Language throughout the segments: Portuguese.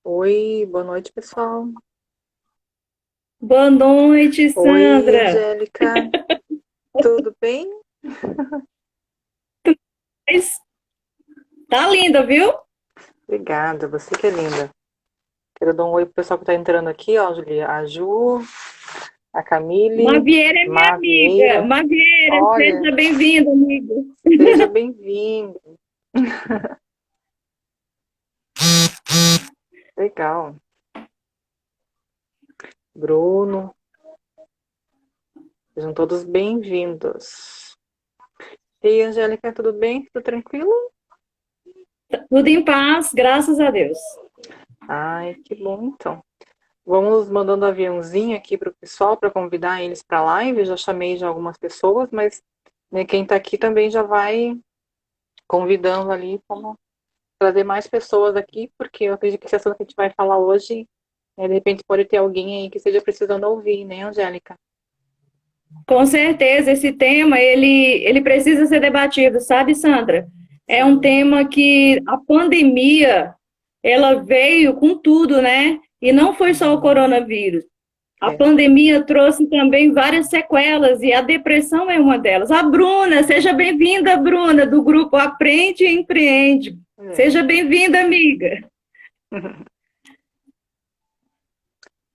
Oi, boa noite, pessoal. Boa noite, Oi, Sandra. Angélica, tudo bem? Mas tá linda, viu? Obrigada, você que é linda. Quero dar um oi pro pessoal que tá entrando aqui, ó, Julia. A Ju, a Camille, Mavieira é minha amiga. Mavieira. Mavieira, Olha, seja bem-vinda, amiga. seja bem-vindo. Legal. Bruno, sejam todos bem-vindos. E aí, Angélica, tudo bem? Tudo tranquilo? Tudo em paz, graças a Deus. Ai, que bom, então. Vamos mandando aviãozinho aqui pro pessoal para convidar eles para a live. Já chamei já algumas pessoas, mas né, quem está aqui também já vai convidando ali para trazer mais pessoas aqui, porque eu acredito que esse assunto que a gente vai falar hoje, de repente pode ter alguém aí que esteja precisando ouvir, né, Angélica? Com certeza, esse tema, ele precisa ser debatido, sabe, Sandra? É um Sim, tema que a pandemia, ela veio com tudo, né? E não foi só o uhum, coronavírus. A é, pandemia trouxe também várias sequelas e a depressão é uma delas. A Bruna, seja bem-vinda, Bruna, do grupo Aprende e Empreende. é. Seja bem-vinda, amiga.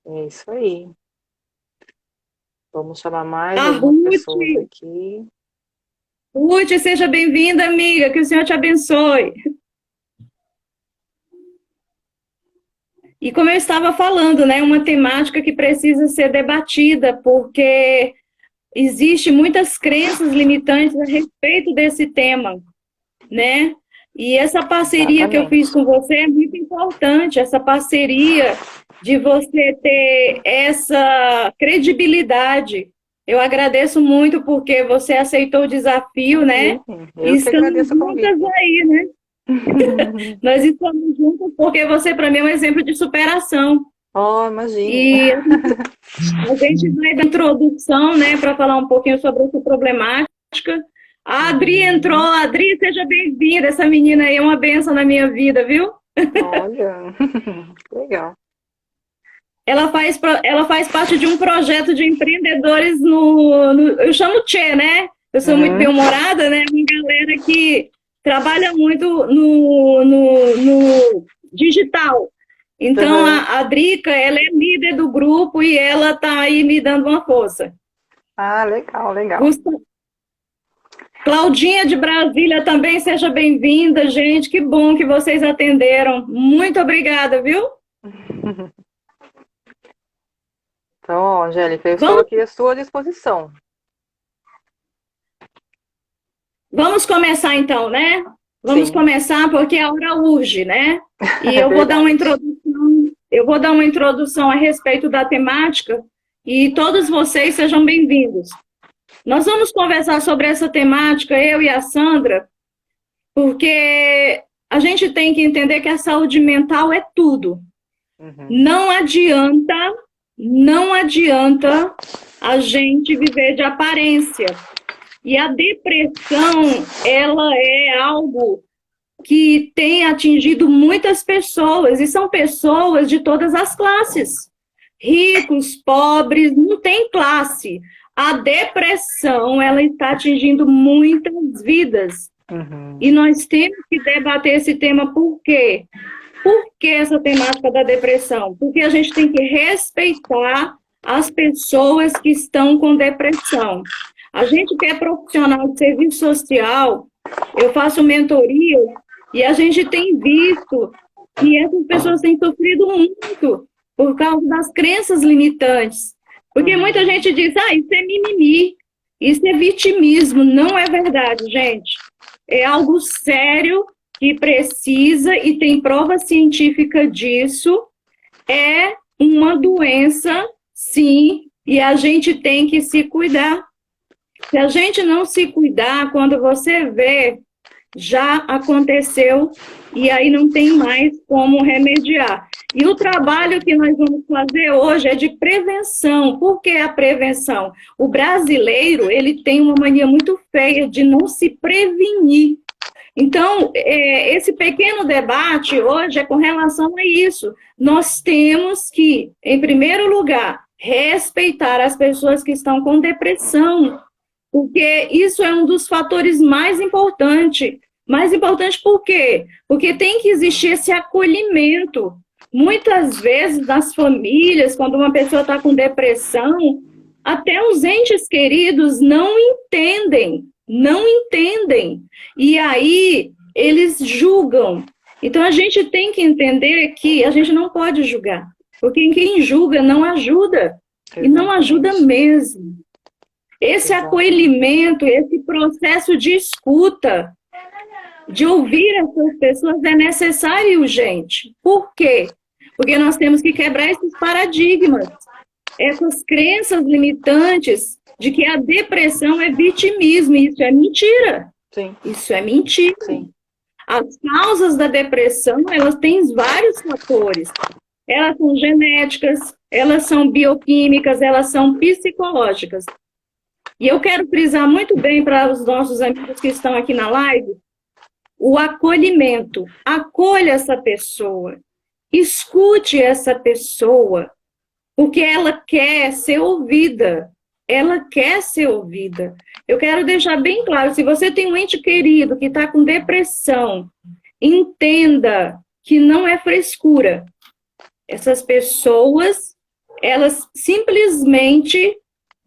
É isso aí. Vamos chamar mais A algumas Ruth, pessoas aqui. Ruth, seja bem-vinda, amiga, que o Senhor te abençoe. E como eu estava falando, né, uma temática que precisa ser debatida, porque existe muitas crenças limitantes a respeito desse tema, né? E essa parceria que eu fiz Exatamente. com você é muito importante, essa parceria de você ter essa credibilidade. Eu agradeço muito porque você aceitou o desafio, né? Imagine, E eu que estamos agradeço o convite. juntas aí, né? Nós estamos juntas porque você, para mim, é um exemplo de superação. Oh, imagine. E a gente vai dar introdução, né, para falar um pouquinho sobre essa problemática. A Adri entrou. Uhum. Adri, seja bem-vinda. Essa menina aí é uma benção na minha vida, viu? Olha, legal. Ela faz parte de um projeto de empreendedores eu chamo Tchê, né? Eu sou muito Uhum. bem-humorada, né? Uma galera que trabalha muito no digital. Então, Uhum. a Drica, ela é líder do grupo e ela está aí me dando uma força. Ah, legal, legal. Claudinha de Brasília também, seja bem-vinda, gente. Que bom que vocês atenderam. Muito obrigada, viu? Então, ó, Angélica, eu estou Vamos, aqui à sua disposição. vamos começar então, né? Vamos Sim, começar porque a hora urge, né? E é verdade. eu vou dar uma introdução a respeito da temática e todos vocês sejam bem-vindos. Nós vamos conversar sobre essa temática, eu e a Sandra, porque a gente tem que entender que a saúde mental é tudo. Uhum. Não adianta, não adianta a gente viver de aparência. E a depressão, ela é algo que tem atingido muitas pessoas, e são pessoas de todas as classes. Ricos, pobres, não tem classe. A depressão, ela está atingindo muitas vidas. Uhum. E nós temos que debater esse tema por quê? Por que essa temática da depressão? Porque a gente tem que respeitar as pessoas que estão com depressão. A gente que é profissional de serviço social, eu faço mentoria e a gente tem visto E essas pessoas têm sofrido muito por causa das crenças limitantes. Porque muita gente diz, isso é mimimi, isso é vitimismo. Não é verdade, gente. É algo sério que precisa, e tem prova científica disso, é uma doença, sim, e a gente tem que se cuidar. Se a gente não se cuidar, quando você vê, já aconteceu, e aí não tem mais como remediar. E o trabalho que nós vamos fazer hoje é de prevenção. Por que a prevenção? O brasileiro, ele tem uma mania muito feia de não se prevenir. Então, esse pequeno debate hoje é com relação a isso. Nós temos que, em primeiro lugar, respeitar as pessoas que estão com depressão, porque isso é um dos fatores mais importantes. Mais importante por quê? Porque tem que existir esse acolhimento. Muitas vezes, nas famílias, quando uma pessoa está com depressão, até os entes queridos não entendem. E aí, eles julgam. Então, a gente tem que entender que a gente não pode julgar. Porque quem julga não ajuda. E não ajuda mesmo. Esse acolhimento, esse processo de escuta, de ouvir essas pessoas é necessário e urgente. Por quê? Porque nós temos que quebrar esses paradigmas, essas crenças limitantes de que a depressão é vitimismo. Isso é mentira. Sim. Isso é mentira. Sim. As causas da depressão, elas têm vários fatores. Elas são genéticas, elas são bioquímicas, elas são psicológicas. E eu quero frisar muito bem para os nossos amigos que estão aqui na live, o acolhimento. Acolha essa pessoa, escute essa pessoa, porque ela quer ser ouvida. Ela quer ser ouvida. Eu quero deixar bem claro, se você tem um ente querido que está com depressão, entenda que não é frescura. Essas pessoas, elas simplesmente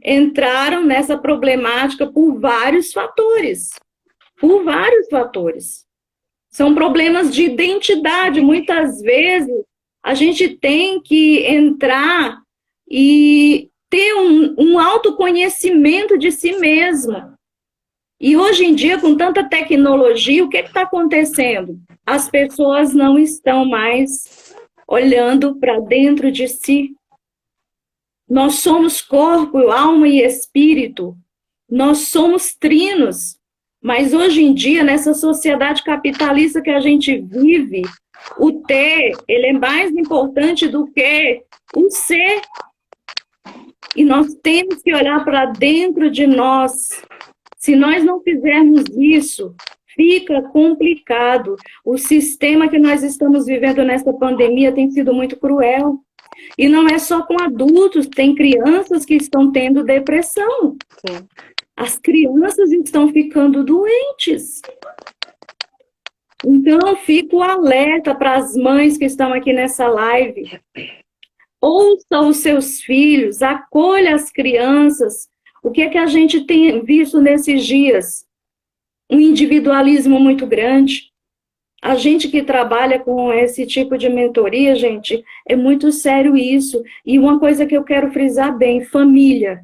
entraram nessa problemática por vários fatores. Por vários fatores. São problemas de identidade. Muitas vezes, a gente tem que entrar e ter um autoconhecimento de si mesmo. E hoje em dia, com tanta tecnologia, o que está acontecendo? As pessoas não estão mais olhando para dentro de si. Nós somos corpo, alma e espírito. Nós somos trinos. Mas hoje em dia, nessa sociedade capitalista que a gente vive, o ter, ele é mais importante do que o ser. E nós temos que olhar para dentro de nós. Se nós não fizermos isso, fica complicado. O sistema que nós estamos vivendo nessa pandemia tem sido muito cruel. E não é só com adultos, tem crianças que estão tendo depressão. Sim. As crianças estão ficando doentes. Então, fico alerta para as mães que estão aqui nessa live. Ouça os seus filhos, acolha as crianças. O que é que a gente tem visto nesses dias? Um individualismo muito grande. A gente que trabalha com esse tipo de mentoria, gente, é muito sério isso. E uma coisa que eu quero frisar bem, família.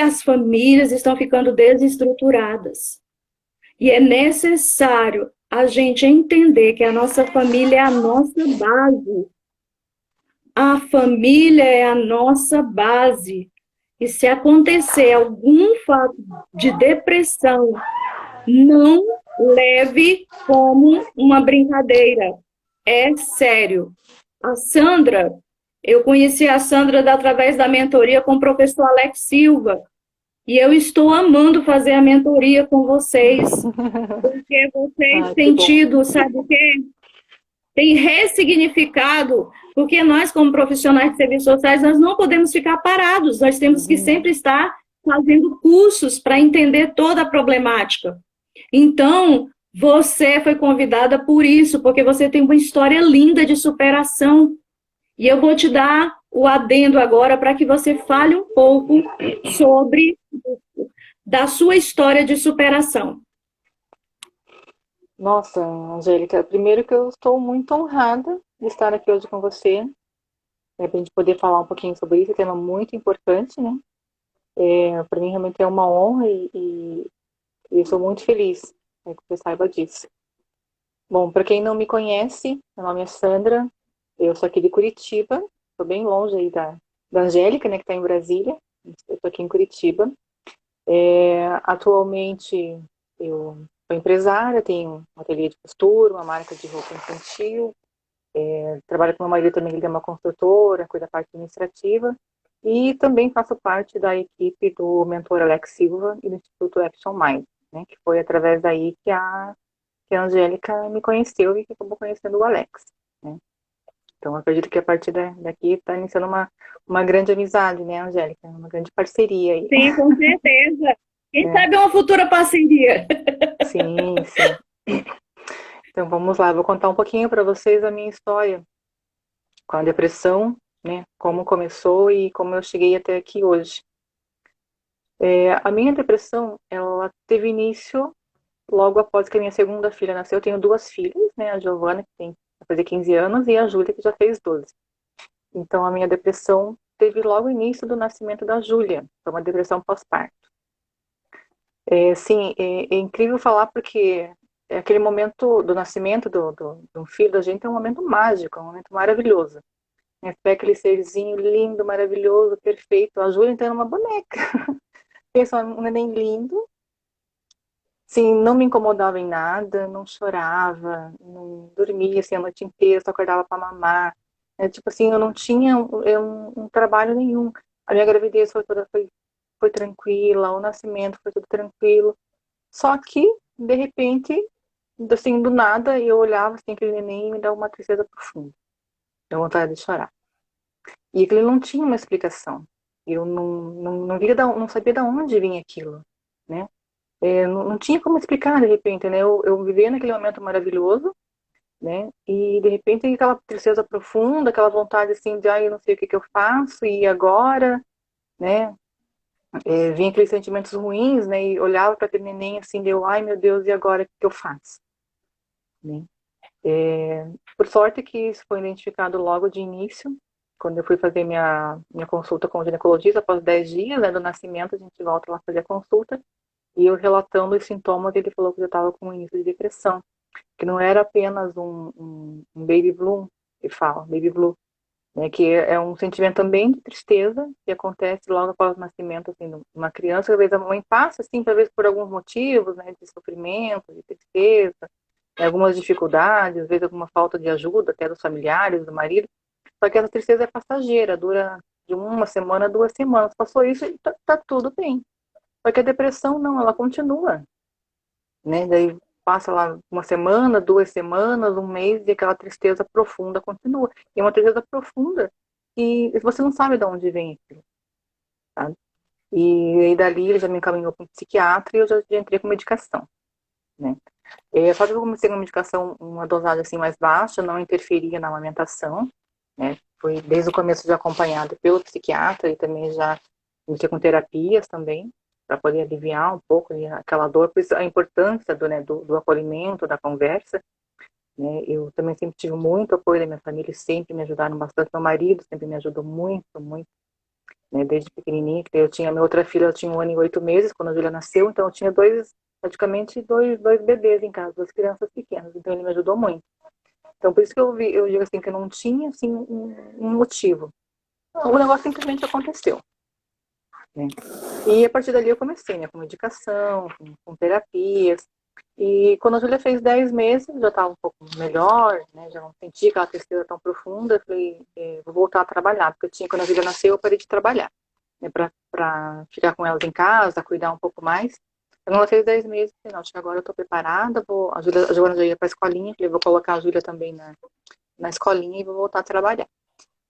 As famílias estão ficando desestruturadas. E é necessário a gente entender que a nossa família é a nossa base. A família é a nossa base. E se acontecer algum fato de depressão, não leve como uma brincadeira. É sério. A Sandra, eu conheci a Sandra através da mentoria com o professor Alex Silva. E eu estou amando fazer a mentoria com vocês. Porque vocês têm tido, sabe o quê? Tem ressignificado. Porque nós, como profissionais de serviços sociais, nós não podemos ficar parados. Nós temos que sempre estar fazendo cursos para entender toda a problemática. Então, você foi convidada por isso, porque você tem uma história linda de superação. E eu vou te dar o adendo agora para que você fale um pouco sobre da sua história de superação. Nossa, Angélica, primeiro que eu estou muito honrada de estar aqui hoje com você, para a gente poder falar um pouquinho sobre esse tema muito importante, né? Para mim realmente é uma honra e eu sou muito feliz, né, que você saiba disso. Bom, para quem não me conhece, meu nome é Sandra, eu sou aqui de Curitiba, estou bem longe aí da Angélica, né, que está em Brasília, eu estou aqui em Curitiba. Atualmente eu sou empresária, tenho um ateliê de costura, uma marca de roupa infantil, trabalho com meu marido também, ele é uma construtora, cuida da parte administrativa, e também faço parte da equipe do mentor Alex Silva e do Instituto Action Mind, né, que foi através daí que a Angélica me conheceu e que acabou conhecendo o Alex, né. Então, eu acredito que a partir daqui está iniciando uma grande amizade, né, Angélica? Uma grande parceria aí. Sim, com certeza. Quem É, sabe uma futura parceria. sim, sim. Então, vamos lá. Eu vou contar um pouquinho para vocês a minha história com a depressão, né? Como começou e como eu cheguei até aqui hoje. A minha depressão, ela teve início logo após que a minha segunda filha nasceu. Eu tenho duas filhas, né? A Giovana, que vai fazer 15 anos, e a Júlia, que já fez 12. Então, a minha depressão teve logo início do nascimento da Júlia. Foi uma depressão pós-parto. Sim, é incrível falar porque aquele momento do nascimento do filho da gente é um momento mágico, é um momento maravilhoso. Né? Você pega aquele serzinho lindo, maravilhoso, perfeito. A Júlia, então, é uma boneca. Pensa um neném lindo. Sim, não me incomodava em nada, não chorava, não dormia assim, a noite inteira, só acordava para mamar. Tipo assim, eu não tinha um trabalho nenhum. A minha gravidez foi tranquila, o nascimento foi tudo tranquilo. Só que, de repente, assim, do nada, eu olhava assim, aquele neném e me dava uma tristeza profunda. Deu vontade de chorar. E aquilo não tinha uma explicação. Eu não sabia de onde vinha aquilo, né? Não tinha como explicar, de repente, né? Eu vivia naquele momento maravilhoso, né? E, de repente, aquela tristeza profunda, aquela vontade, assim, de, ai, eu não sei o que que eu faço, e agora, né? Vinha aqueles sentimentos ruins, né? E olhava para aquele neném, assim, deu, ai, meu Deus, e agora o que que eu faço? Né? Por sorte que isso foi identificado logo de início, quando eu fui fazer minha consulta com o ginecologista, após 10 dias, né, do nascimento, a gente volta lá fazer a consulta, e eu relatando os sintomas, ele falou que eu estava com um início de depressão, que não era apenas um baby blue, que fala, baby blue, né, que é um sentimento também de tristeza, que acontece logo após o nascimento, assim, de uma criança, às vezes a mãe passa, assim, talvez por alguns motivos, né, de sofrimento, de tristeza, algumas dificuldades, às vezes alguma falta de ajuda, até dos familiares, do marido, só que essa tristeza é passageira, dura de uma semana, 2 semanas, passou isso e tá tudo bem. Só que a depressão não, ela continua, né? Daí passa lá uma semana, 2 semanas, um mês e aquela tristeza profunda continua. E é uma tristeza profunda e você não sabe de onde vem aquilo, sabe? E aí dali ele já me encaminhou para um psiquiatra e eu já entrei com medicação, né? Só que eu comecei com uma medicação, uma dosagem assim mais baixa, não interferia na amamentação, né? Foi desde o começo já acompanhada pelo psiquiatra e também já comecei com terapias também, para poder aliviar um pouco ali, aquela dor, por isso a importância do acolhimento, da conversa, né? Eu também sempre tive muito apoio da minha família, sempre me ajudaram bastante, meu marido sempre me ajudou muito, muito, né? Desde pequenininha, que eu tinha, minha outra filha, ela tinha 1 ano e 8 meses quando a Júlia nasceu, então eu tinha praticamente dois bebês em casa, duas crianças pequenas, então ele me ajudou muito. Então por isso que eu digo assim, que eu não tinha assim um motivo. O negócio simplesmente aconteceu. Né? E a partir dali eu comecei, né, com medicação, com terapias. E quando a Júlia fez 10 meses, já estava um pouco melhor, né, já não sentia aquela tristeza tão profunda. Eu falei, vou voltar a trabalhar, porque quando a Júlia nasceu, eu parei de trabalhar, né, para ficar com elas em casa, cuidar um pouco mais. Quando ela fez 10 meses, eu falei, não, acho que agora eu estou preparada, a Giovana já ia para a escolinha, falei, vou colocar a Júlia também na escolinha e vou voltar a trabalhar.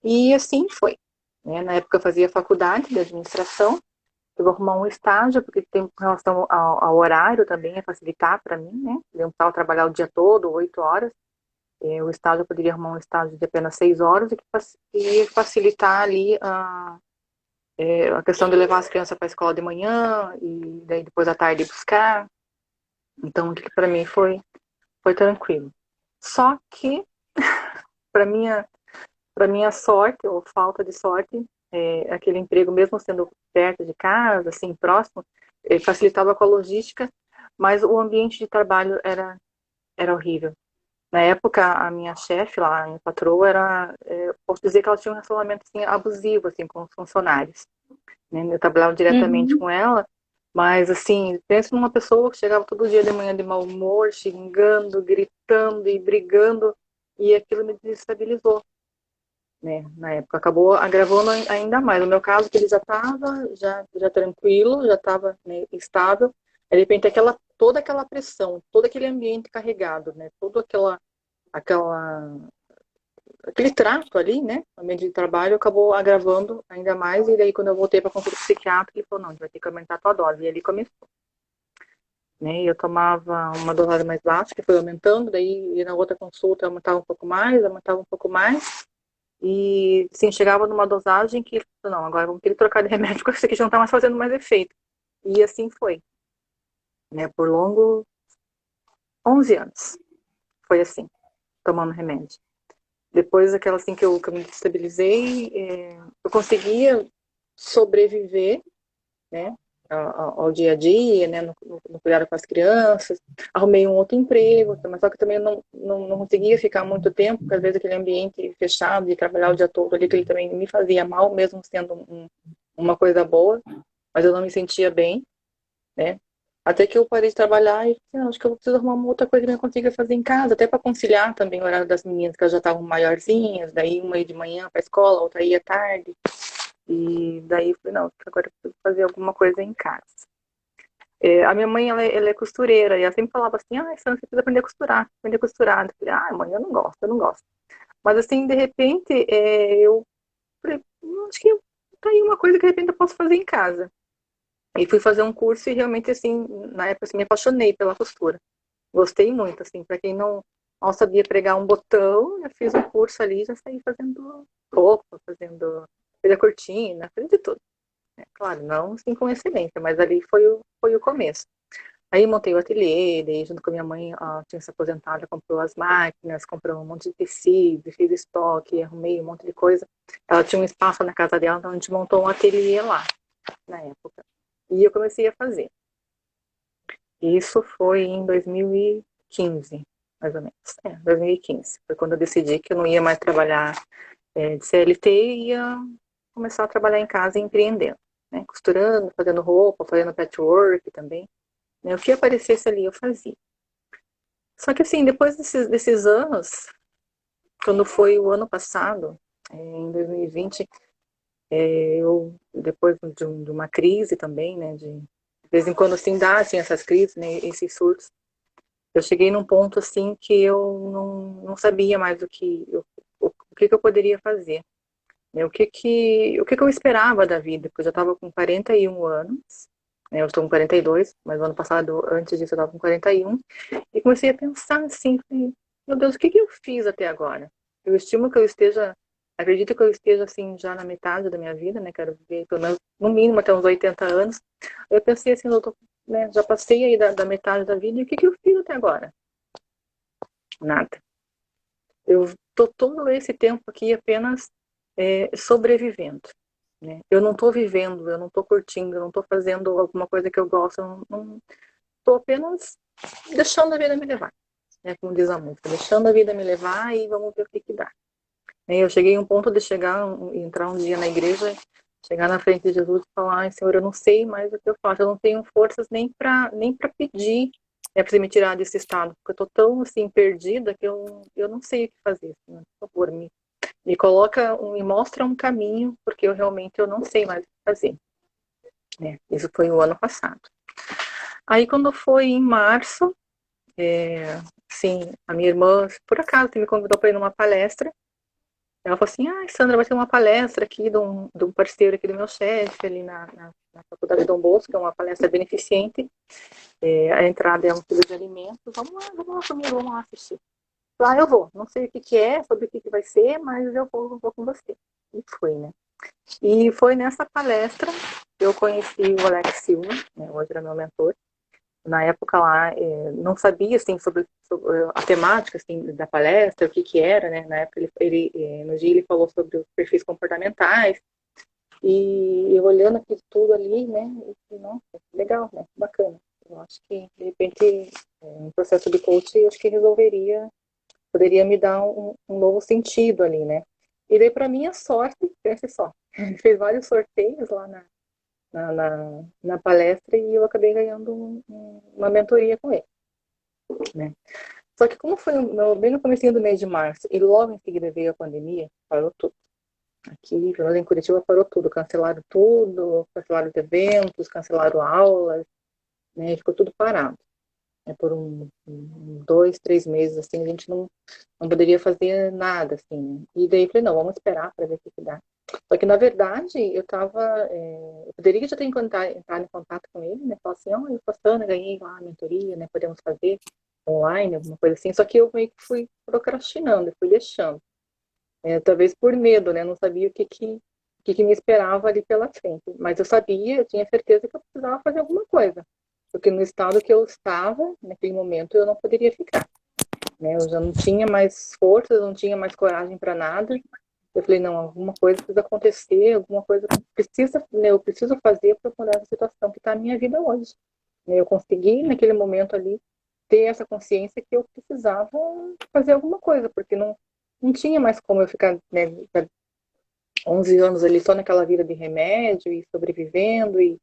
E assim foi. Né? Na época eu fazia faculdade de administração, eu vou arrumar um estágio, porque tem com relação ao horário também, é facilitar para mim, né? Eu precisava trabalhar o dia todo, 8 horas. O estágio, eu poderia arrumar um estágio de apenas 6 horas, e que facilitar ali a questão de levar as crianças para a escola de manhã, e daí depois à tarde buscar. Então, o que para mim foi tranquilo. Só que, para minha, para minha sorte, ou falta de sorte, aquele emprego, mesmo sendo perto de casa, assim, próximo, facilitava com a logística, mas o ambiente de trabalho era horrível. Na época, a minha chefe lá, a minha patroa, posso dizer que ela tinha um relacionamento assim, abusivo assim, com os funcionários. Né? Eu trabalhava diretamente Uhum. com ela, mas assim, penso numa pessoa que chegava todo dia de manhã de mau humor, xingando, gritando e brigando, e aquilo me desestabilizou. Né? Na época acabou agravando ainda mais. No meu caso, que ele já estava já tranquilo, já estava, né, estável, de repente toda aquela pressão, todo aquele ambiente carregado, né, toda aquela aquele trato ali, né, no ambiente de trabalho acabou agravando ainda mais. E daí quando eu voltei para consulta psiquiátrica, ele falou: não, vai ter que aumentar a tua dose. E ali começou. Né, e eu tomava uma dosagem mais baixa, que foi aumentando, daí e na outra consulta aumentava um pouco mais, aumentava um pouco mais. E, sim, chegava numa dosagem que, não, agora vamos ter que trocar de remédio, porque isso aqui já não está mais fazendo mais efeito. E assim foi, né, por longos 11 anos. Foi assim, tomando remédio. Depois daquela assim que eu me estabilizei, eu conseguia sobreviver, né, ao dia a dia, né, no cuidado com as crianças. Arrumei um outro emprego, mas só que também não conseguia ficar muito tempo, porque às vezes aquele ambiente fechado de trabalhar o dia todo ali, que ele também me fazia mal, mesmo sendo uma coisa boa, mas eu não me sentia bem, né. Até que eu parei de trabalhar e assim, acho que eu preciso arrumar uma outra coisa que eu consiga fazer em casa, até para conciliar também o horário das meninas, que elas já estavam maiorzinhas, daí uma ia de manhã para a escola, outra ia à tarde. E daí eu falei, não, agora eu preciso fazer alguma coisa em casa. A minha mãe, ela é costureira, e ela sempre falava assim, ah, Sandra, você precisa aprender a costurar, aprender a costurar. Eu falei, ah, mãe, eu não gosto. Mas assim, de repente, eu falei, acho que tá aí uma coisa que de repente eu posso fazer em casa. E fui fazer um curso e realmente, assim, na época, assim, me apaixonei pela costura. Gostei muito, assim, para quem não sabia pregar um botão, eu fiz um curso ali, já saí fazendo roupa, fiz a cortina, fiz de tudo. Claro, não assim com excelência, mas ali foi o começo. Aí montei o ateliê, daí junto com a minha mãe, tinha se aposentado, comprou as máquinas, comprou um monte de tecido, fiz estoque, arrumei um monte de coisa. Ela tinha um espaço na casa dela, então a gente montou um ateliê lá, na época. E eu comecei a fazer. Isso foi em 2015, mais ou menos. 2015. Foi quando eu decidi que eu não ia mais trabalhar de CLT e ia começar a trabalhar em casa e empreendendo. Né? Costurando, fazendo roupa, fazendo patchwork também. Né? O que aparecesse ali eu fazia. Só que assim, depois desses anos, quando foi o ano passado, em 2020, eu, depois de uma crise também, né, de vez em quando assim dá assim, essas crises, né, esses surtos, eu cheguei num ponto assim que eu não sabia mais o que eu poderia fazer. Né, o que eu esperava da vida, porque eu já estava com 41 anos, né, eu estou com 42, mas no ano passado, antes disso, eu estava com 41, e comecei a pensar assim, falei, meu Deus, o que eu fiz até agora? Eu estimo que eu esteja, acredito que eu esteja assim já na metade da minha vida, né, quero viver pelo menos, no mínimo até uns 80 anos. Eu pensei assim, eu tô, né, já passei aí da metade da vida, e o que eu fiz até agora? Nada. Eu estou todo esse tempo aqui apenas sobrevivendo. Né? Eu não estou vivendo, eu não estou curtindo, eu não estou fazendo alguma coisa que eu gosto, eu não estou apenas deixando a vida me levar. Né? Como diz a música, deixando a vida me levar e vamos ver o que dá. Eu cheguei a um ponto de entrar um dia na igreja, chegar na frente de Jesus e falar, ai, Senhor, eu não sei mais o que eu faço, eu não tenho forças nem para pedir para você me tirar desse estado, porque eu estou tão assim perdida que eu não sei o que fazer. Senhor, por favor, me coloca, me mostra um caminho, porque eu não sei mais o que fazer. Né? Isso foi o ano passado. Aí quando foi em março, sim, a minha irmã, por acaso, me convidou para ir numa palestra. Ela falou assim, Sandra, vai ter uma palestra aqui de um parceiro aqui do meu chefe, ali na Faculdade Dom Bosco, é uma palestra beneficente. A entrada é um quilo de alimentos. Vamos lá comigo, vamos lá assistir. Lá eu vou, não sei o que é, sobre o que vai ser, mas eu vou com você. E fui, né? E foi nessa palestra que eu conheci o Alex Silva, né, hoje era meu mentor, na época lá, não sabia, assim, sobre a temática, assim, da palestra, o que que era, né? Na época, no dia ele falou sobre os perfis comportamentais, e eu olhando aquilo tudo ali, né? E, falei, nossa, legal, né? Bacana. Eu acho que, de repente, um processo de coaching, eu acho que poderia me dar um novo sentido ali, né? E daí, para minha sorte, pense só, ele fez vários sorteios lá na palestra e eu acabei ganhando uma mentoria com ele, né? Só que como foi bem no começo do mês de março e logo em seguida veio a pandemia, parou tudo. Aqui, pelo menos em Curitiba, parou tudo, cancelaram os eventos, cancelaram aulas, né? Ficou tudo parado. Por 2, 3 meses, assim, a gente não poderia fazer nada, assim, né? E daí falei, não, vamos esperar para ver o que dá. Só que, na verdade, eu poderia já ter entrado em contato com ele, né? Falar assim, eu passando, ganhei lá a mentoria, né? Podemos fazer online, alguma coisa assim. Só que eu meio que fui procrastinando, fui deixando. Talvez por medo, né? Não sabia o que me esperava ali pela frente. Mas eu tinha certeza que eu precisava fazer alguma coisa. Porque no estado que eu estava, naquele momento, eu não poderia ficar, né? Eu já não tinha mais força, eu não tinha mais coragem para nada. Eu falei, não, alguma coisa precisa acontecer, alguma coisa precisa, né, eu preciso fazer para mudar essa situação que está na minha vida hoje. Eu consegui, naquele momento ali, ter essa consciência que eu precisava fazer alguma coisa, porque não tinha mais como eu ficar, né, 11 anos ali só naquela vida de remédio e sobrevivendo e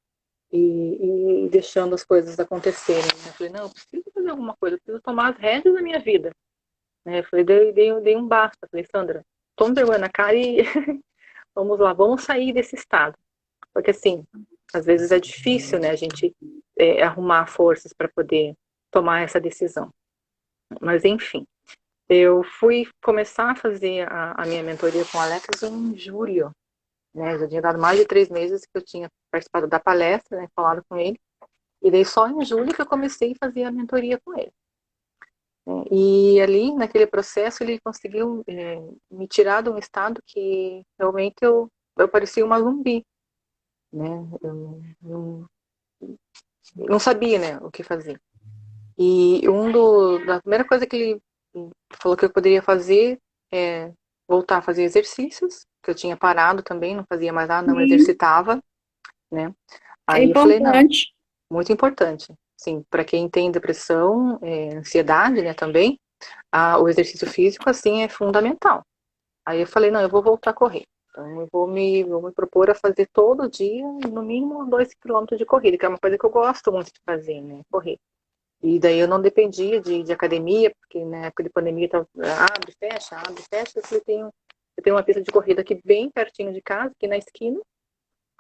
deixando as coisas acontecerem, né? Eu falei, não, eu preciso fazer alguma coisa, eu preciso tomar as rédeas da minha vida, né? Eu falei, dei um basta. Eu falei, Sandra, toma vergonha na cara e vamos lá, vamos sair desse estado. Porque assim, às vezes é difícil, né, a gente arrumar forças para poder tomar essa decisão. Mas enfim, eu fui começar a fazer a minha mentoria com o Alex em julho, né? Já tinha dado mais de 3 meses que eu tinha participado da palestra, né, falado com ele. E daí só em julho que eu comecei a fazer a mentoria com ele. E ali, naquele processo, ele conseguiu me tirar de um estado que realmente eu parecia uma zumbi, né? Eu não sabia, né, o que fazer. E da primeira coisa que ele falou que eu poderia fazer é voltar a fazer exercícios, que eu tinha parado também, não fazia mais nada, não Sim, exercitava, né? é Aí eu falei, não, importante. muito importante. Sim, para quem tem depressão, ansiedade, né, também, o exercício físico, assim, é fundamental. Aí eu falei, não, eu vou voltar a correr. Então eu vou me propor a fazer todo dia, no mínimo, 2 km de corrida, que é uma coisa que eu gosto muito de fazer, né, correr. E daí eu não dependia de academia, porque na época de pandemia tava, abre, fecha, abre, fecha. Eu tenho uma pista de corrida aqui bem pertinho de casa, aqui na esquina.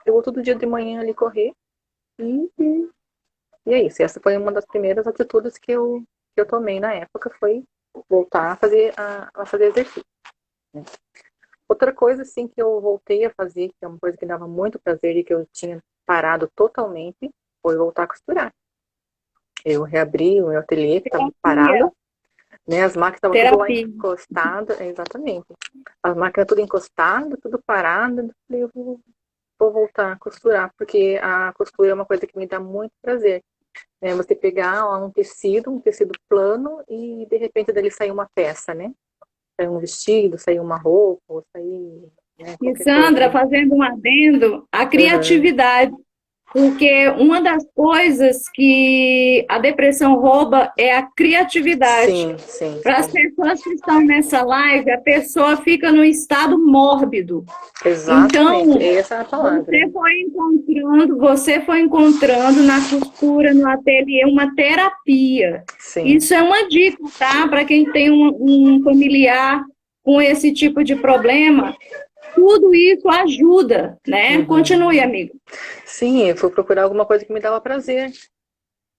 Eu vou todo dia de manhã ali correr. E, e é isso. Essa foi uma das primeiras atitudes que eu tomei na época, foi voltar a fazer exercício, né? Outra coisa, assim, que eu voltei a fazer, que é uma coisa que dava muito prazer e que eu tinha parado totalmente, foi voltar a costurar. Eu reabri o meu ateliê, que estava Terapia, parado, né? As máquinas estavam tudo lá terapia. encostadas, exatamente. As máquinas tudo encostadas, tudo parado. Eu falei, eu vou voltar a costurar, porque a costura é uma coisa que me dá muito prazer. Né? Você pegar um tecido plano, e de repente dele sair uma peça, né? Sair um vestido, sair uma roupa, ou sair, né, E qualquer coisa Sandra, ali. fazendo um adendo, a Uhum. criatividade. Porque uma das coisas que a depressão rouba é a criatividade. Sim, sim, Para as sim. pessoas que estão nessa live, a pessoa fica num estado mórbido. Exatamente. Então, Essa é a palavra. você foi encontrando na costura, no ateliê, uma terapia. Sim. Isso é uma dica, tá? Para quem tem um familiar com esse tipo de problema, tudo isso ajuda, né? Continue, Uhum. amigo. Sim, eu fui procurar alguma coisa que me dava prazer,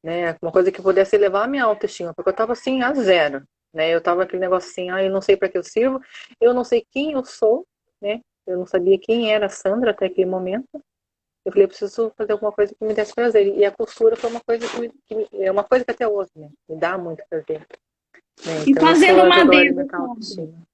né? Uma coisa que pudesse elevar a minha autoestima, porque eu tava assim a zero, né? Eu tava aquele negócio assim, eu não sei para que eu sirvo, eu não sei quem eu sou, né? Eu não sabia quem era a Sandra até aquele momento. Eu falei, eu preciso fazer alguma coisa que me desse prazer. E a costura foi uma coisa é uma coisa que até hoje, né, me dá muito prazer, né? E Então isso fazendo uma ajudou a adenda, alimentar a Sandra. autoestima.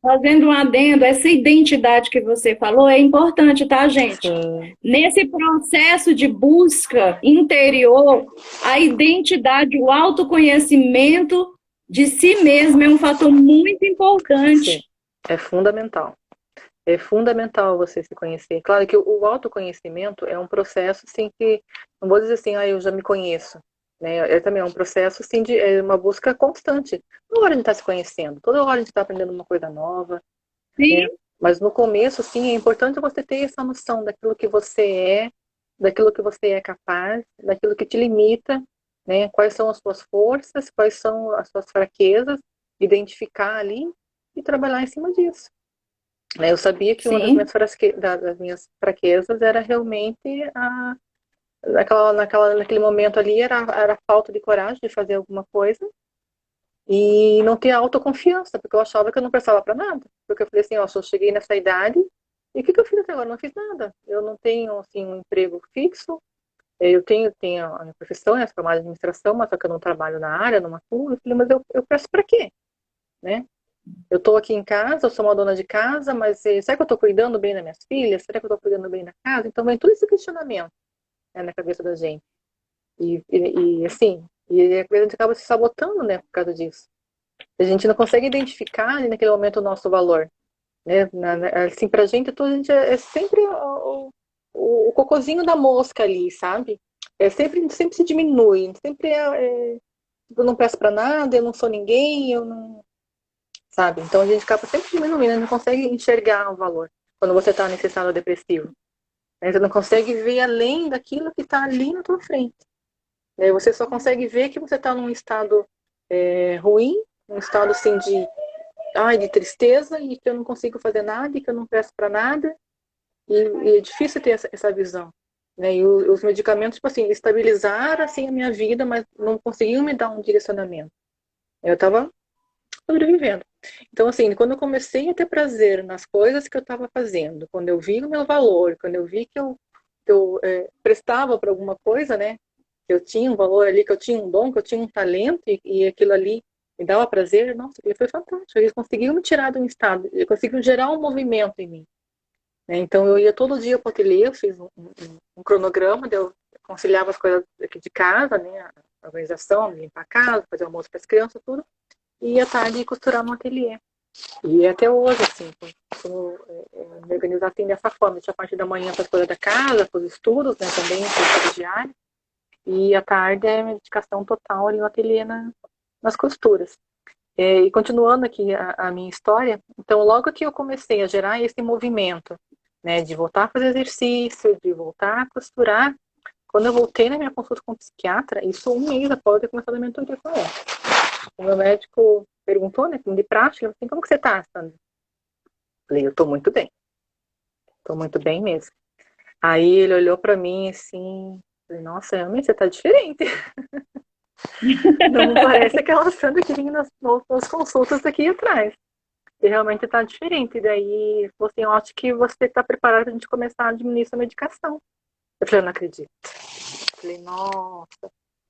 fazendo um adendo, essa identidade que você falou é importante, tá, gente? Sim, Nesse processo de busca interior, a identidade, o autoconhecimento de si mesmo é um fator muito sim. importante. É fundamental. É fundamental você se conhecer. Claro que o autoconhecimento é um processo, assim, que, não vou dizer assim, eu já me conheço, né? É também um processo, assim, de uma busca constante. Toda hora a gente está se conhecendo, toda hora a gente está aprendendo uma coisa nova, né? Sim, Mas no começo, sim, é importante você ter essa noção daquilo que você é, daquilo que você é capaz, daquilo que te limita, né? Quais são as suas forças, quais são as suas fraquezas, identificar ali e trabalhar em cima disso. Né? Eu sabia que uma sim, das minhas fraquezas era realmente naquele momento ali era a falta de coragem de fazer alguma coisa e não ter autoconfiança, porque eu achava que eu não prestava para nada. Porque eu falei assim, ó, eu cheguei nessa idade e o que eu fiz até agora? Não fiz nada. Eu não tenho, assim, um emprego fixo. Tenho a minha profissão, né, formada em administração, mas só que eu não trabalho na área, não atuo. Eu falei, mas eu presto para quê? Né? Eu estou aqui em casa, eu sou uma dona de casa, mas será que eu estou cuidando bem das minhas filhas? Será que eu estou cuidando bem da casa? Então vem todo esse questionamento, né, na cabeça da gente. Assim, e a gente acaba se sabotando, né, por causa disso. A gente não consegue identificar ali, naquele momento o nosso valor, né? Assim, pra gente, tudo, a gente é sempre o cocôzinho da mosca ali, sabe? Sempre se diminui, sempre eu não presto pra nada, eu não sou ninguém, eu não, sabe? Então a gente acaba sempre diminuindo, não consegue enxergar o valor quando você está nesse estado depressivo. Né? Você não consegue ver além daquilo que está ali na tua frente. Né? Você só consegue ver que você está num estado ruim, um estado assim de tristeza e que eu não consigo fazer nada e que eu não presto para nada. E é difícil ter essa visão. Né? E os medicamentos, tipo assim, estabilizaram assim, a minha vida, mas não conseguiam me dar um direcionamento. Eu estava sobrevivendo. Então, assim, quando eu comecei a ter prazer nas coisas que eu estava fazendo, quando eu vi o meu valor, quando eu vi que eu prestava para alguma coisa, né? Que eu tinha um valor ali, que eu tinha um dom, que eu tinha um talento e aquilo ali me dava prazer, nossa, aquilo foi fantástico. Eles conseguiram me tirar de um estado, eles conseguiram gerar um movimento em mim. Né? Então, eu ia todo dia para o ateliê, eu fiz um cronograma, eu conciliava as coisas aqui de casa, né? A organização, limpar a casa, fazer almoço para as crianças, tudo e à tarde costurar no ateliê. E até hoje, assim, me organizar assim dessa forma. Tinha a parte da manhã para as coisas da casa, para os estudos, né, também, para o diário. E à tarde é minha dedicação total ali no ateliê nas costuras. E continuando aqui a minha história, então logo que eu comecei a gerar esse movimento, né, de voltar a fazer exercício, de voltar a costurar, quando eu voltei na minha consulta com o psiquiatra, isso um mês após eu ter começado a mentoria com ela. O meu médico perguntou, né, de praxe, ele falou assim, como que você tá, Sandra? Falei, eu tô muito bem mesmo. Aí ele olhou pra mim assim, falei, nossa, realmente você tá diferente. Não parece aquela Sandra que vinha nas consultas aqui atrás. E realmente tá diferente. E daí, ele falou assim, eu acho que você tá preparada pra gente começar a diminuir sua medicação. Eu falei, eu não acredito. Eu falei, nossa.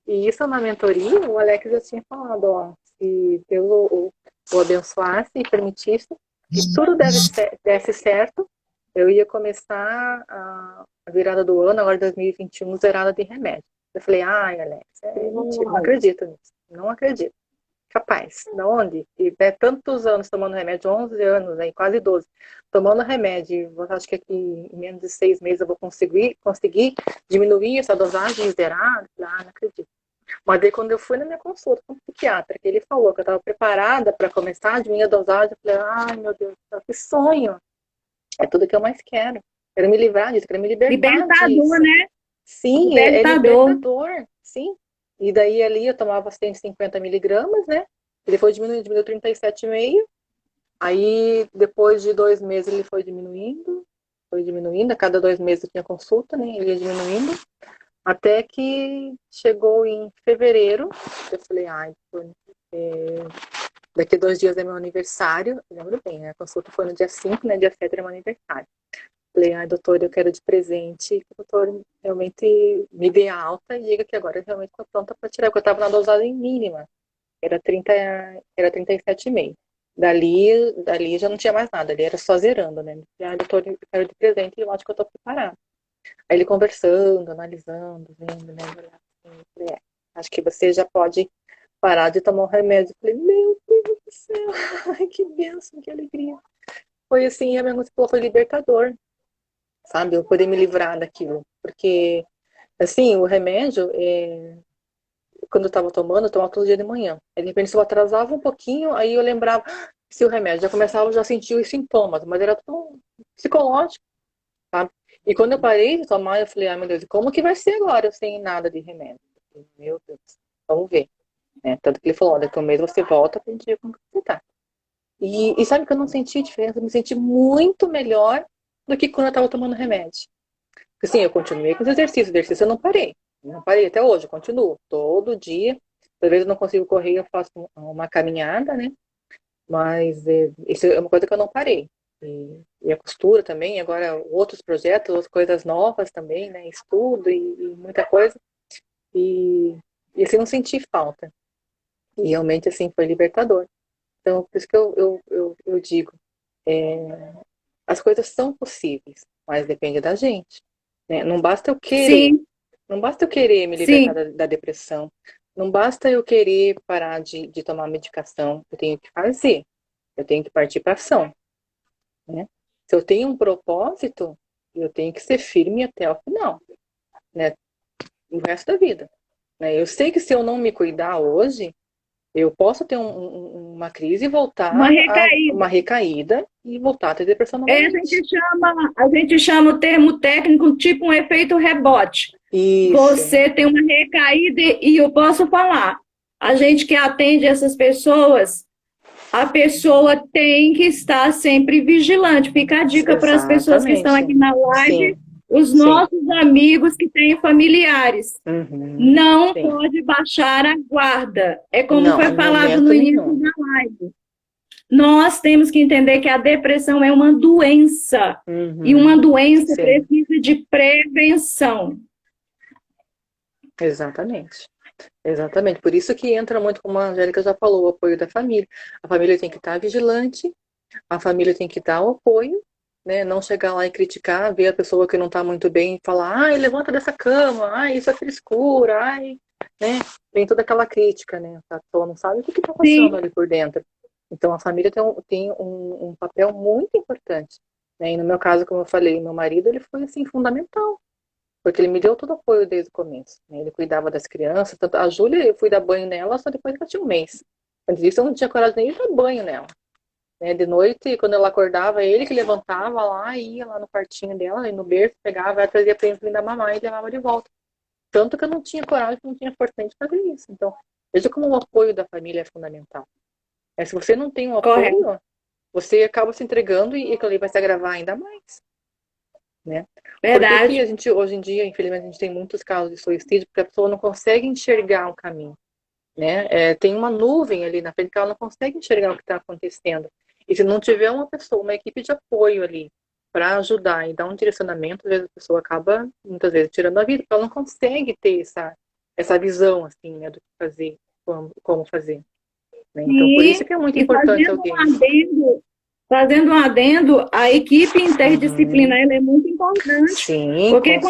E isso na mentoria, o Alex já tinha falado, ó, se Deus o abençoasse e permitisse que tudo desse certo, eu ia começar a virada do ano, agora 2021, zerada de remédio. Eu falei, ai, Alex, é mentira, não acredito nisso, não acredito. Capaz, de onde? E tantos anos tomando remédio, 11 anos, aí, quase 12, tomando remédio, você acha que aqui em menos de 6 meses eu vou conseguir diminuir essa dosagem e zerar? Ah, não acredito. Mas daí quando eu fui na minha consulta com o psiquiatra, que ele falou que eu estava preparada para começar a diminuir a dosagem, eu falei, ai meu Deus do céu, que sonho! É tudo que eu mais quero. Quero me livrar disso, quero me libertar libertador, disso. né? Sim, é Libertador. libertador, sim. E daí ali eu tomava 150 miligramas, né? Ele foi diminuiu 37,5. Aí depois de 2 meses ele foi diminuindo, a cada 2 meses eu tinha consulta, né? Ele ia diminuindo. Até que chegou em fevereiro, eu falei, ai, daqui a 2 dias é meu aniversário, eu lembro bem, né? A consulta foi no dia 5, né? Dia 7 era meu aniversário. Falei, ai, doutor, eu quero de presente que o doutor realmente me dê alta e diga que agora eu realmente estou pronta para tirar, porque eu estava na dosagem mínima, era 30, era 37,5. Dali já não tinha mais nada, ali era só zerando, né? Eu quero de presente e eu acho que eu tô preparada. Aí ele conversando, analisando, vendo, né? Assim, falei, acho que você já pode parar de tomar o remédio. Eu falei, meu Deus do céu, ai, que bênção, que alegria. Foi assim, a minha música falou, foi libertador, sabe? Eu poder me livrar daquilo. Porque, assim, o remédio, quando eu tava tomando, eu tomava todo dia de manhã. Aí, de repente, se eu atrasava um pouquinho, aí eu lembrava, se o remédio já começava, eu já sentia os sintomas, mas era tão psicológico, sabe? E quando eu parei de tomar, eu falei, ai meu Deus, como que vai ser agora sem nada de remédio? Eu falei, meu Deus, vamos ver. Tanto que ele falou, daqui a um mês você volta pra gente ver como que você tá. E sabe que eu não senti diferença, eu me senti muito melhor do que quando eu tava tomando remédio. Porque assim, eu continuei com os exercícios eu não parei. Não parei até hoje, eu continuo. Todo dia, às vezes eu não consigo correr, eu faço uma caminhada, né? Mas isso é uma coisa que eu não parei. E a costura também, agora outros projetos, outras coisas novas também, né? Estudo e muita coisa. E assim, não senti falta. E realmente, assim, foi libertador. Então, por isso que eu digo, as coisas são possíveis, mas depende da gente, né? Não basta eu querer, Sim, não basta eu querer me libertar sim. da depressão, não basta eu querer parar de tomar medicação, eu tenho que fazer, eu tenho que partir para ação, né? Se eu tenho um propósito, eu tenho que ser firme até o final, né? O resto da vida, né? Eu sei que se eu não me cuidar hoje, eu posso ter uma crise e Uma voltar a recaída. uma recaída e voltar a ter depressão A novamente. gente chama o termo técnico tipo um efeito rebote. Isso. Você tem uma recaída e eu posso falar. A gente que atende essas pessoas, a pessoa tem que estar sempre vigilante. Fica a dica para as pessoas que estão Exatamente. aqui na live, Sim, os sim. nossos amigos que têm familiares. Uhum, Não sim. pode baixar a guarda. É como Não, foi em falado momento no início nenhum. da live. Nós temos que entender que a depressão é uma doença. E uma Uhum, doença sim, precisa de prevenção. exatamente. Exatamente. Por isso que entra muito, como a Angélica já falou, o apoio da família. A família tem que estar vigilante, a família tem que dar o apoio, né? Não chegar lá e criticar, ver a pessoa que não está muito bem e falar, ai, levanta dessa cama, ai, isso é frescura, ai, né? Tem toda aquela crítica, né? A pessoa não sabe o que está passando Sim, ali por dentro. Então a família tem um papel muito importante, né? E no meu caso, como eu falei, meu marido, ele foi assim fundamental, porque ele me deu todo o apoio desde o começo, né? Ele cuidava das crianças, tanto a Júlia, eu fui dar banho nela só depois que ela tinha um mês. Antes disso eu não tinha coragem nem de dar banho nela, né? De noite, quando ela acordava, ele que levantava lá, ia lá no quartinho dela, e no berço, pegava, ela trazia pra ele da mamãe e levava de volta. Tanto que eu não tinha coragem, não tinha força de fazer isso. Então, veja como o apoio da família é fundamental. Se você não tem um correto. apoio, você acaba se entregando e aquilo ali vai se agravar ainda mais, né? Por que que Verdade. a gente, hoje em dia, infelizmente, a gente tem muitos casos de suicídio porque a pessoa não consegue enxergar o caminho, né? Tem uma nuvem ali na frente que ela não consegue enxergar o que está acontecendo. E se não tiver uma pessoa, uma equipe de apoio ali para ajudar e dar um direcionamento, às vezes a pessoa acaba, muitas vezes, tirando a vida, porque ela não consegue ter essa visão, assim, né, do que fazer, como fazer, né? Então, por isso E, que é muito e importante alguém. fazendo um adendo, a equipe interdisciplinar Uhum. ela é muito importante. Sim, Porque com certeza.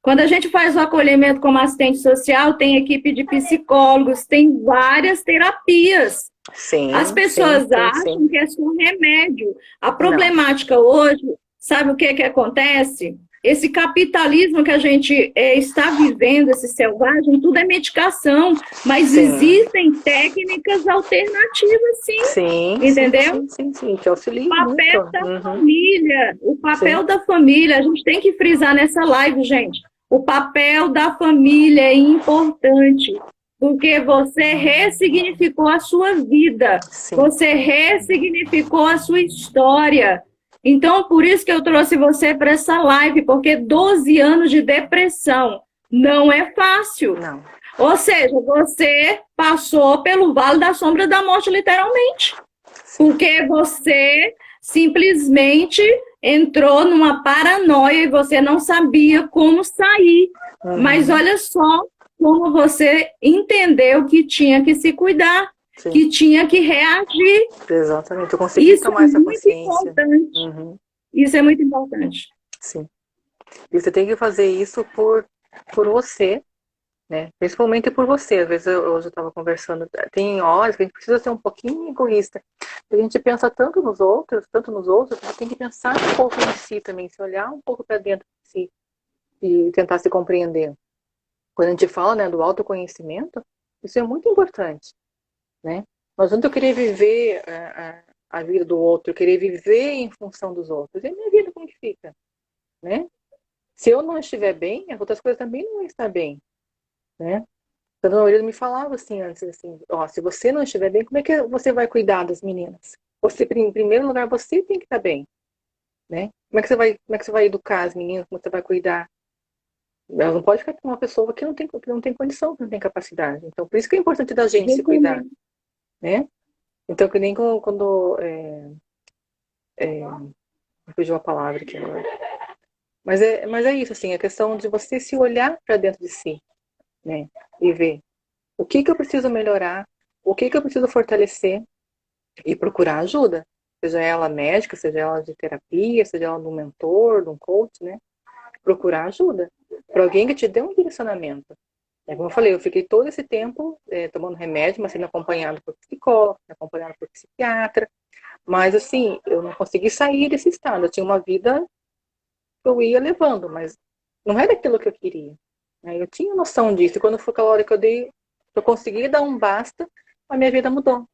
quando a gente faz o acolhimento como assistente social, tem equipe de psicólogos, tem várias terapias. As Sim, sim, pessoas sim, sim. acham que é só um remédio. A Não. problemática hoje, sabe o que que acontece? Esse capitalismo que a gente está vivendo, esse selvagem, tudo é medicação, mas Sim, existem técnicas alternativas, sim, sim, sim, entendeu? sim, sim, sim. Te auxilia muito. Papel da Uhum. família, o papel Sim. da família, a gente tem que frisar nessa live, gente. O papel da família é importante, porque você ressignificou a sua vida, Sim. você ressignificou a sua história. Então, por isso que eu trouxe você para essa live, porque 12 anos de depressão não é fácil. Não. Ou seja, você passou pelo vale da sombra da morte, literalmente. Sim. Porque você simplesmente entrou numa paranoia e você não sabia como sair. Mas Uhum. olha só como você entendeu que tinha que se cuidar. Sim. que tinha que reagir. Exatamente. Eu consegui Isso tomar é essa muito consciência. importante. Uhum. Isso é muito importante. Sim. E você tem que fazer isso por você, né? Principalmente por você. Às vezes, hoje eu estava conversando, tem horas que a gente precisa ser um pouquinho egoísta. A gente pensa tanto nos outros, que tem que pensar um pouco em si também, se olhar um pouco para dentro de si e tentar se compreender. Quando a gente fala, né, do autoconhecimento, isso é muito importante, né? Não adianta eu querer viver a vida do outro, eu querer viver em função dos outros. E a minha vida como que fica, né? Se eu não estiver bem, as outras coisas também não vão estar bem, né? Então, meu marido me falava assim antes, assim, ó, se você não estiver bem, como é que você vai cuidar das meninas? Você, em primeiro lugar, você tem que estar bem, né? Como é que você vai educar as meninas? Como você vai cuidar? Ela não pode ficar com uma pessoa que não tem condição, que não tem capacidade. Então, por isso que é importante da gente se cuidar, né? Então, que nem quando me fugiu a palavra aqui agora. Mas é isso, assim, a questão de você se olhar para dentro de si, né? E ver o que eu preciso melhorar, o que eu preciso fortalecer e procurar ajuda. Seja ela médica, seja ela de terapia, seja ela de um mentor, de um coach, né? Procurar ajuda. Para alguém que te dê um direcionamento. Como eu falei, eu fiquei todo esse tempo tomando remédio, mas sendo acompanhado por psicólogo, acompanhado por psiquiatra. Mas, assim, eu não consegui sair desse estado. Eu tinha uma vida que eu ia levando, mas não era aquilo que eu queria. Eu tinha noção disso. E quando foi aquela hora que eu consegui dar um basta, a minha vida mudou.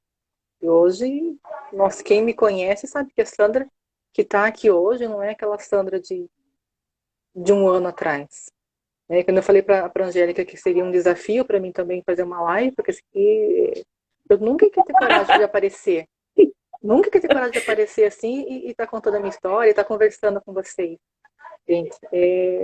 E hoje, nossa, quem me conhece sabe que a Sandra que está aqui hoje não é aquela Sandra de um ano atrás. Quando eu falei para a Angélica que seria um desafio para mim também fazer uma live, porque eu nunca ia ter coragem de aparecer. Nunca ia ter coragem de aparecer assim e estar contando a minha história, e estar conversando com vocês. Gente,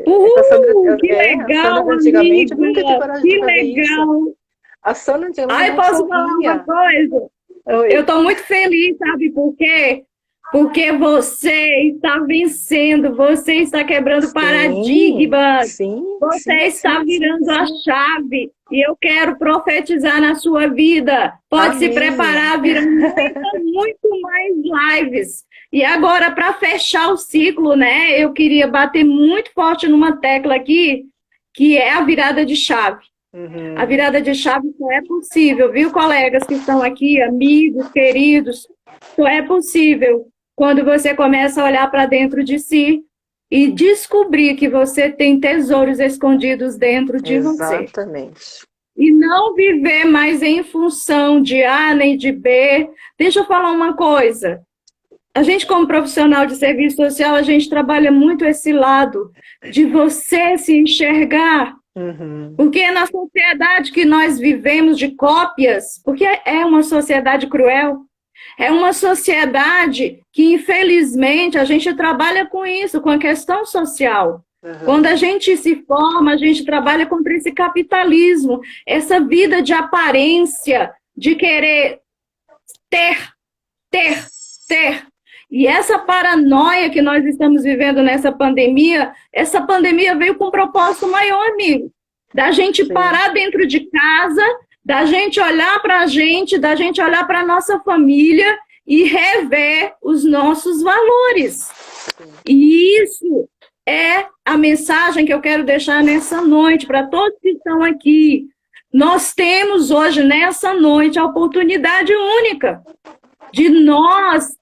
Uhul, que a legal, Sandra antigamente amiga, nunca ia ter coragem de que fazer legal. isso. A Sandra antigamente Ai, não posso falar uma sorria. coisa? Oi. Eu estou muito feliz, sabe por quê? Porque você está vencendo, você está quebrando paradigmas, Sim, você está virando a chave. E eu quero profetizar na sua vida. Pode se Amém. preparar, virão muito mais lives. E agora, para fechar o ciclo, né? Eu queria bater muito forte numa tecla aqui, que é a virada de chave. Uhum. A virada de chave só é possível, viu, colegas que estão aqui, amigos, queridos, só é possível quando você começa a olhar para dentro de si e descobrir que você tem tesouros escondidos dentro de você. Exatamente. E não viver mais em função de A nem de B. Deixa eu falar uma coisa. A gente, como profissional de serviço social, a gente trabalha muito esse lado de você se enxergar. Uhum. Porque na sociedade que nós vivemos de cópias, porque é uma sociedade cruel, é uma sociedade que, infelizmente, a gente trabalha com isso, com a questão social. Uhum. Quando a gente se forma, a gente trabalha contra esse capitalismo, essa vida de aparência, de querer ter. E essa paranoia que nós estamos vivendo nessa pandemia, essa pandemia veio com um propósito maior, amigo. Da gente parar dentro de casa, da gente olhar para a gente, da gente olhar para a nossa família e rever os nossos valores. E isso é a mensagem que eu quero deixar nessa noite para todos que estão aqui. Nós temos hoje, nessa noite, a oportunidade única de nós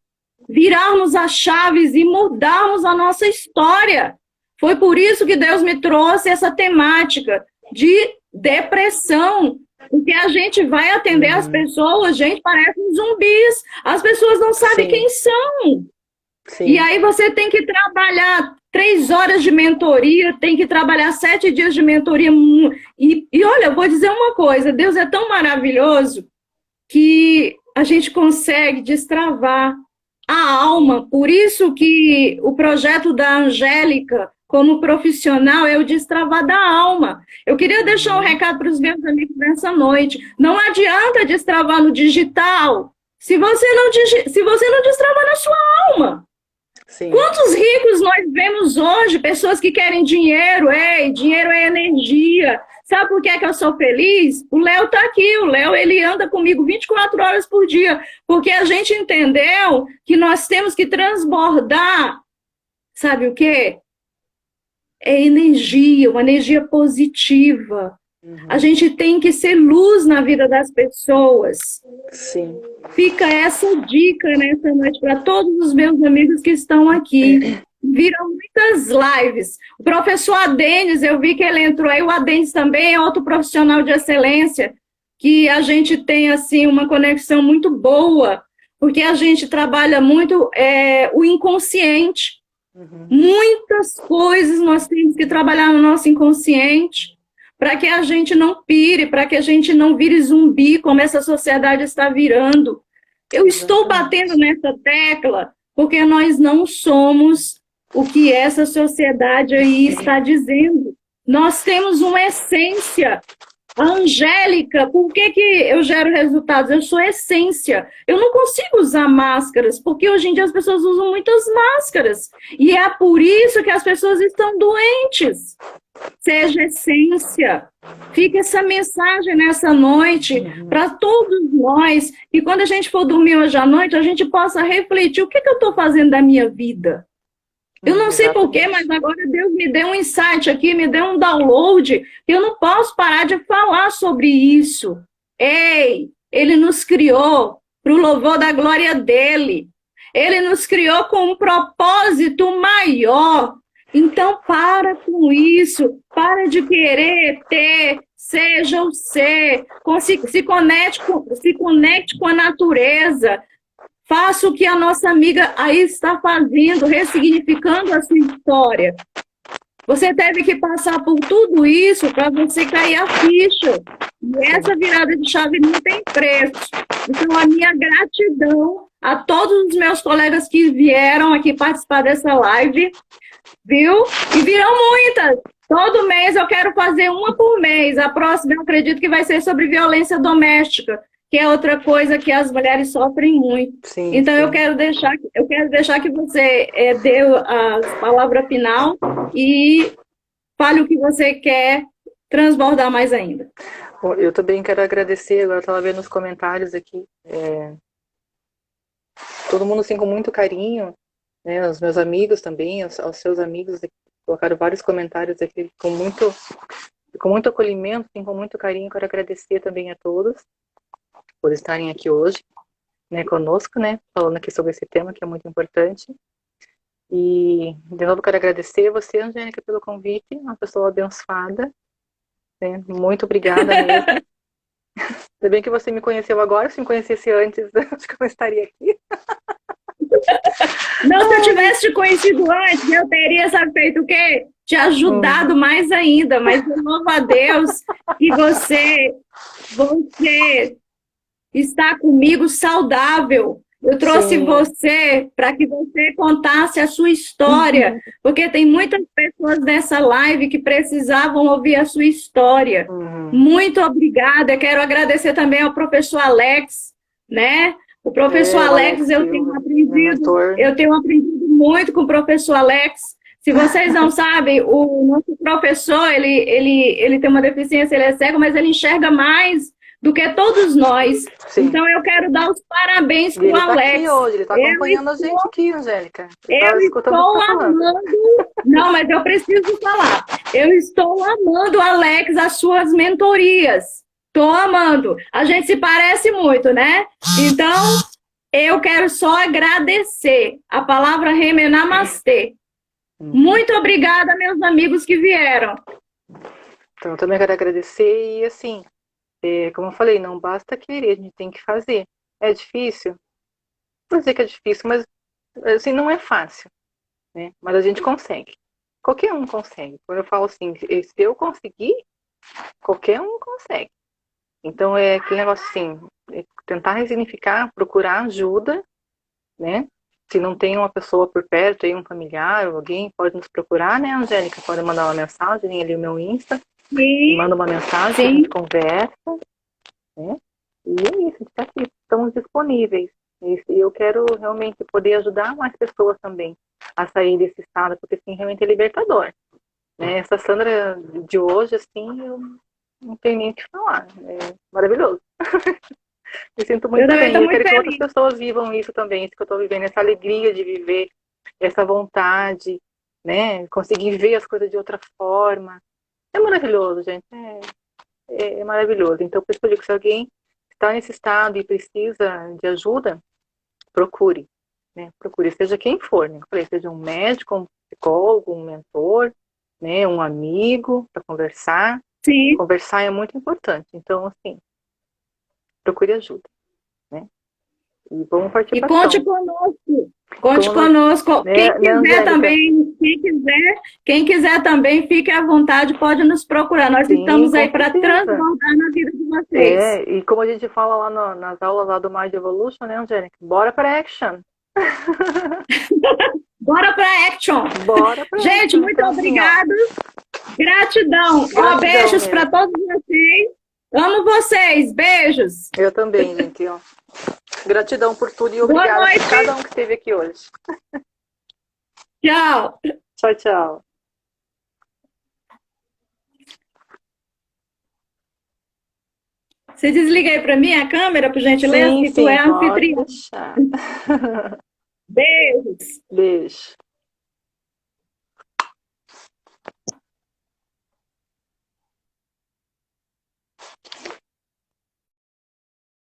virarmos as chaves e mudarmos a nossa história. Foi por isso que Deus me trouxe essa temática de depressão, porque a gente vai atender as pessoas, gente, parecem zumbis, as pessoas não sabem quem são. Sim. E aí você tem que trabalhar 3 horas de mentoria, tem que trabalhar 7 dias de mentoria. E olha, eu vou dizer uma coisa, Deus é tão maravilhoso que a gente consegue destravar a alma. Por isso que o projeto da Angélica, como profissional, é o destravar da alma. Eu queria deixar um recado para os meus amigos nessa noite. Não adianta destravar no digital se você não destravar na sua alma. Sim. Quantos ricos nós vemos hoje? Pessoas que querem dinheiro. Dinheiro é energia. Sabe por que é que eu sou feliz? O Léo está aqui, o Léo ele anda comigo 24 horas por dia, porque a gente entendeu que nós temos que transbordar, sabe o quê? É energia, uma energia positiva. A gente tem que ser luz na vida das pessoas. Sim. Fica essa dica nessa noite para todos os meus amigos que estão aqui. Viram muitas lives. O professor Adenis, eu vi que ele entrou aí. O Adenis também é outro profissional de excelência, que a gente tem assim uma conexão muito boa, porque a gente trabalha muito o inconsciente. Muitas coisas nós temos que trabalhar no nosso inconsciente para que a gente não pire, para que a gente não vire zumbi, como essa sociedade está virando. Eu estou batendo nessa tecla porque nós não somos o que essa sociedade aí está dizendo. Nós temos uma essência. A Angélica, por que eu gero resultados? Eu sou essência. Eu não consigo usar máscaras, porque hoje em dia as pessoas usam muitas máscaras. E é por isso que as pessoas estão doentes. Seja essência. Fica essa mensagem nessa noite para todos nós. E quando a gente for dormir hoje à noite, a gente possa refletir: o que eu estou fazendo da minha vida? Eu não sei porquê, mas agora Deus me deu um insight aqui, me deu um download. Eu não posso parar de falar sobre isso. Ei, Ele nos criou para o louvor da glória dEle. Ele nos criou com um propósito maior. Então, para com isso. Para de querer ter, seja o ser. Se conecte com a natureza. Faça o que a nossa amiga aí está fazendo, ressignificando a sua história. Você teve que passar por tudo isso para você cair a ficha. E essa virada de chave não tem preço. Então, a minha gratidão a todos os meus colegas que vieram aqui participar dessa live, viu? E virão muitas. Todo mês eu quero fazer uma por mês. A próxima eu acredito que vai ser sobre violência doméstica, que é outra coisa que as mulheres sofrem muito. Sim, então, sim. Eu quero deixar que você dê a palavra final e fale o que você quer transbordar mais ainda. Bom, eu também quero agradecer, agora eu estava vendo os comentários aqui, todo mundo assim com muito carinho, né, os meus amigos também, aos seus amigos aqui, colocaram vários comentários aqui com muito acolhimento, assim, com muito carinho. Quero agradecer também a todos por estarem aqui hoje, né, conosco, né, falando aqui sobre esse tema que é muito importante. E, de novo, quero agradecer você, Angélica, pelo convite, uma pessoa abençoada, né, muito obrigada mesmo. Ainda bem que você me conheceu agora, se me conhecesse antes, acho que eu não estaria aqui. Não, se eu tivesse te conhecido antes, eu teria, sabe, feito o quê? Te ajudado mais ainda, mas eu louvo a Deus que você está comigo saudável. Eu trouxe você para que você contasse a sua história, porque tem muitas pessoas nessa live que precisavam ouvir a sua história. Muito obrigada. Quero agradecer também ao professor Alex, né? O professor Alex, eu tenho aprendido muito com o professor Alex. Se vocês não sabem, o nosso professor, ele tem uma deficiência, ele é cego, mas ele enxerga mais do que todos nós. Sim. Então, eu quero dar os parabéns para o Alex. Aqui hoje, ele está acompanhando a gente aqui, Angélica. Eu estou amando... Não, mas eu preciso falar. Eu estou amando, Alex, as suas mentorias. Estou amando. A gente se parece muito, né? Então, eu quero só agradecer. A palavra Rema é namastê. Muito obrigada, meus amigos que vieram. Então, eu também quero agradecer e, assim, como eu falei, não basta querer, a gente tem que fazer. É difícil? Não vou dizer que é difícil, mas, assim, não é fácil, né? Mas a gente consegue. Qualquer um consegue. Quando eu falo assim, se eu conseguir, qualquer um consegue. Então, é aquele negócio assim, tentar resignificar, procurar ajuda, né? Se não tem uma pessoa por perto, tem um familiar ou alguém, pode nos procurar, né, Angélica? Pode mandar uma mensagem ali no meu Insta. Sim. Manda uma mensagem, a gente conversa, né? E é isso, está aqui, estamos disponíveis. E eu quero realmente poder ajudar mais pessoas também a sair desse estado, porque assim, realmente é libertador. Né? Essa Sandra de hoje, assim, Não tem nem o que falar. É maravilhoso. Me sinto Eu muito também bem. estou Eu muito quero que outras feliz. pessoas vivam isso também, isso que eu estou vivendo, essa alegria de viver, essa vontade, né? Conseguir ver as coisas de outra forma. É maravilhoso, gente. É maravilhoso. Então, por isso que eu digo, se alguém está nesse estado e precisa de ajuda, procure. Né? Procure, seja quem for. Né? Eu falei, seja um médico, um psicólogo, um mentor, né? Um amigo para conversar. Sim. Conversar é muito importante. Então, assim, procure ajuda. Né? E vamos partir E para conte ação. conosco. Conte Como nós, conosco. né, né, Angélica? Quem quiser também, fique à vontade, pode nos procurar. Nós Sim, estamos com aí para certeza. transbordar na vida de vocês. E como a gente fala lá nas aulas lá do Mind Evolution, né, Angélica? Bora para action. Bora para action. Bora para Gente, action. muito Então, assim, ó, obrigada. Gratidão. Ó, gratidão beijos para mesmo. todos vocês. Amo vocês. Beijos. Eu também, gente, ó. Gratidão por tudo e Boa obrigada por cada noite. um que esteve aqui hoje. Tchau. Tchau, tchau. Você desliga aí para mim a câmera, por gentileza, Sim, que tu sim, é pode anfitriã. deixar. Beijos. Beijo.